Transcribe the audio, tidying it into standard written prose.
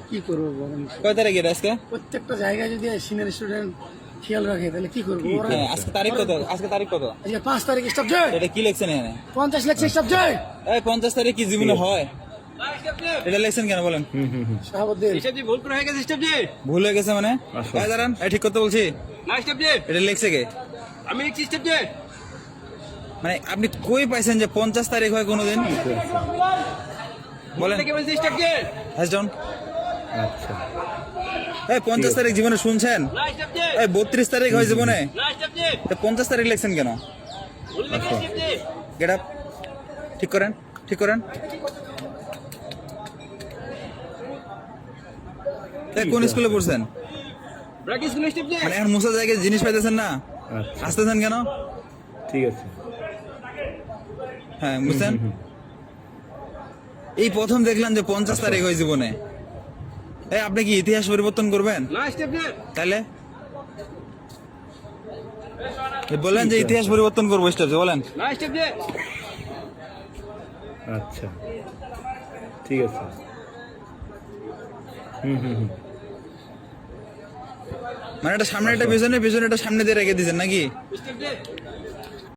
কি করবো বলেন? কয় তারিখে এটা আজকে? প্রত্যেকটা জায়গায় যদি সিনিয়র স্টুডেন্ট খেয়াল রাখে তাহলে কি করবো? ওরা হ্যাঁ, আজকে তারিখ কত? আজকে তারিখ কত? আজকে 5 তারিখ স্টাফ জয়, এটা কি লেখছেন এখানে? 50 লাখ স্টাফ জয়। এই 50 তারিখ কি জীবনে হয়? এটা লেখছেন কেন বলেন? শাহাবুদ্দিন ভুল করে হয়ে গেছে স্টেপ জি। ভুল হয়ে গেছে মানে? এই দাঁড়ান, এই ঠিক করতে বলছি। না স্টেপ জি, এটা লেখছে কে? আমি লিখছি স্টেপ জি। মানে আপনি কই পাইছেন যে 50 তারিখ হয় কোনোদিন? বলেন। থেকে বলছি স্টেপ জি। হ্যাঁ জন। আচ্ছা, এই 50 তারিখ জীবনে শুনছেন? না স্টেপ জি, এই 32 তারিখ হয় জীবনে। না স্টেপ জি, তো 50 তারিখ লেখছেন কেন? ভুল লিখছি স্টেপ জি। গেট আপ, ঠিক করেন, ঠিক করেন। এই কোন স্কুলে পড়ছেন? ব্র্যাকেট স্কুল স্টেপ জি। মানে এখন মুসা জায়গায় জিনিস পাইতেছেন না, আচ্ছা, আসতেছেন কেন? ঠিক আছে। হ্যাঁ বুঝছেন? এই প্রথম দেখলাম যে 50 তারিখ হয় জীবনে। এই আপনি কি ইতিহাস পরিবর্তন করবেন? না স্টেপ জি, তাহলে বললেন যে ইতিহাস পরিবর্তন করবো, স্টেপে বলেন। না স্টেপ জি। আচ্ছা, ঠিক আছে। মানে এটা সামনে একটা পিছনে, পিছনে একটা সামনে দিয়ে রেখে দিয়েছেন নাকি? স্টেপ জি।